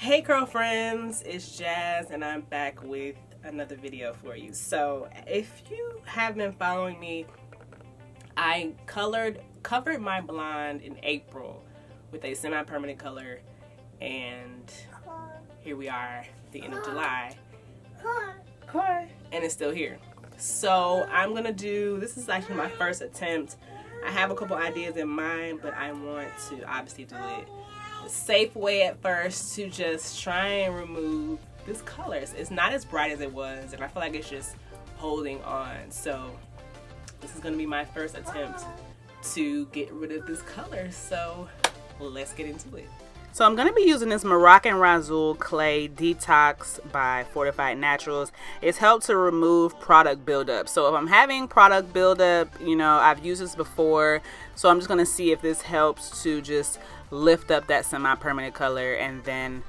Hey curl friends, it's Jazz and I'm back with another video for you. So if you have been following me, I covered my blonde in April with a semi-permanent color, and here we are at the end of July and it's still here. So I'm gonna do, this is actually my first attempt. I have a couple ideas in mind, but I want to obviously do it the safe way at first, to just try and remove this color. It's not as bright as it was, and I feel like it's just holding on. So this is going to be my first attempt to get rid of this color. So let's get into it. So I'm going to be using this Moroccan Rhassouol Clay Detox by Fortify'd Naturals. It's helped to remove product buildup. So if I'm having product buildup, you know, I've used this before. So I'm just going to see if this helps to just lift up that semi-permanent color and then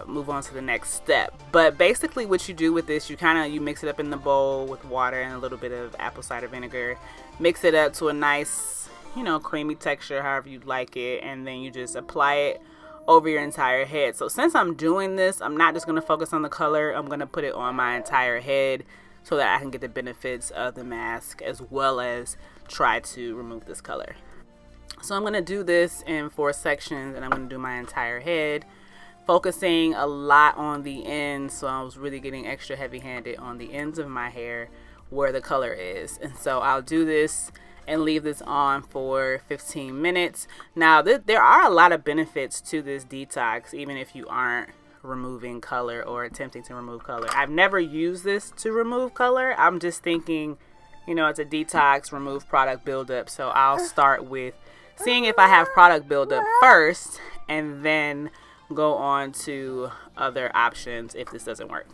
move on to the next step. But basically what you do with this, you mix it up in the bowl with water and a little bit of apple cider vinegar. Mix it up to a nice, you know, creamy texture, however you'd like it, and then you just apply it over your entire head. So since I'm doing this, I'm not just going to focus on the color. I'm going to put it on my entire head so that I can get the benefits of the mask as well as try to remove this color. So I'm going to do this in 4 sections, and I'm going to do my entire head, focusing a lot on the ends. So I was really getting extra heavy-handed on the ends of my hair where the color is. And so I'll do this and leave this on for 15 minutes. Now, there are a lot of benefits to this detox, even if you aren't removing color or attempting to remove color. I've never used this to remove color. I'm just thinking, you know, it's a detox, remove product buildup. So I'll start with seeing if I have product buildup first, and then go on to other options if this doesn't work.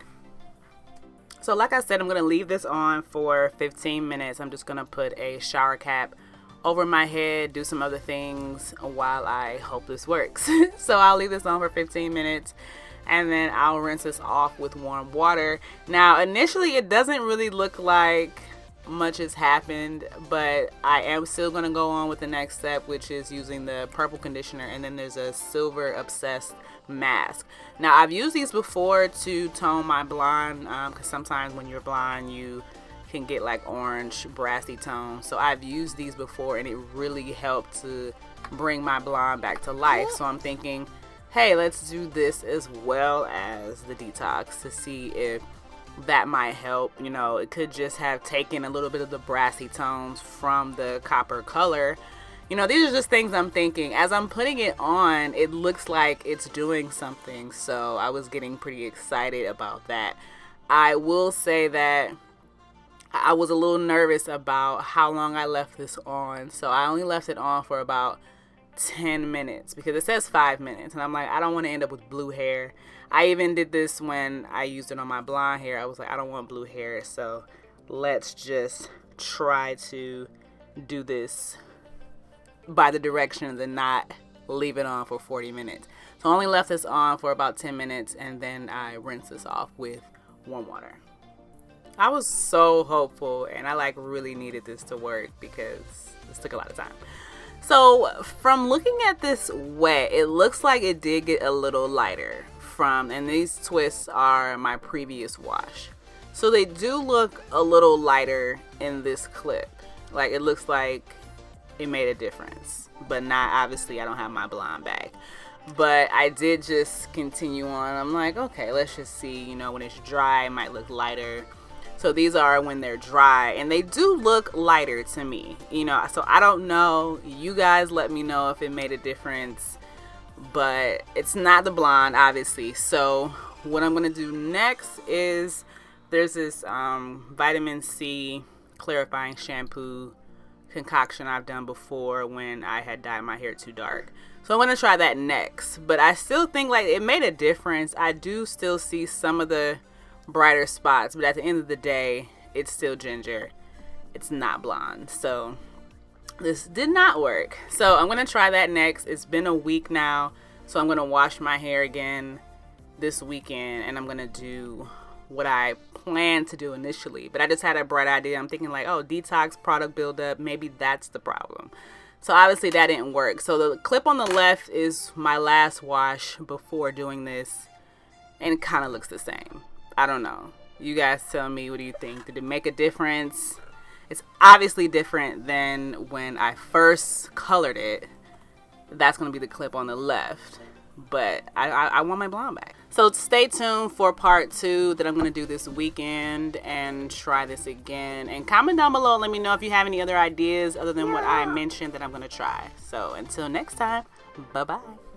So like I said, I'm going to leave this on for 15 minutes. I'm just going to put a shower cap over my head, do some other things while I hope this works. So I'll leave this on for 15 minutes and then I'll rinse this off with warm water. Now, initially it doesn't really look like much has happened, but I am still going to go on with the next step, which is using the purple conditioner, and then there's a silver obsessed mask. Now, I've used these before to tone my blonde, because sometimes when you're blonde you can get like orange brassy tone. So I've used these before and it really helped to bring my blonde back to life. So I'm thinking, hey, let's do this as well as the detox to see if that might help. You know, it could just have taken a little bit of the brassy tones from the copper color. You know, these are just things I'm thinking. As I'm putting it on, it looks like it's doing something. So I was getting pretty excited about that. I will say that I was a little nervous about how long I left this on. So I only left it on for about 10 minutes because it says 5 minutes. And I'm like, I don't want to end up with blue hair. I even did this when I used it on my blonde hair. I was like, I don't want blue hair. So let's just try to do this by the directions and not leave it on for 40 minutes. So I only left this on for about 10 minutes and then I rinsed this off with warm water. I was so hopeful and I like really needed this to work because this took a lot of time. So from looking at this wet, it looks like it did get a little lighter and these twists are my previous wash. So they do look a little lighter in this clip. Like it looks like it made a difference, but not, obviously I don't have my blonde back. But I did just continue on. I'm like, okay, let's just see, you know, when it's dry, it might look lighter. So these are when they're dry and they do look lighter to me, you know, so I don't know. You guys let me know if it made a difference, but it's not the blonde, obviously. So what I'm going to do next is there's this vitamin C clarifying shampoo concoction I've done before when I had dyed my hair too dark. So I'm going to try that next, but I still think like it made a difference. I do still see some of the brighter spots, but at the end of the day, it's still ginger. It's not blonde. So this did not work. So I'm going to try that next. It's been a week now, so I'm going to wash my hair again this weekend, and I'm going to do what I planned to do initially. But I just had a bright idea. I'm thinking like, oh, detox, product buildup, maybe that's the problem. So obviously that didn't work. So the clip on the left is my last wash before doing this, and it kind of looks the same. I don't know. You guys tell me, what do you think? Did it make a difference? It's obviously different than when I first colored it. That's going to be the clip on the left. But I want my blonde back. So stay tuned for part 2 that I'm going to do this weekend and try this again. And comment down below and let me know if you have any other ideas other than what I mentioned that I'm going to try. So until next time, bye-bye.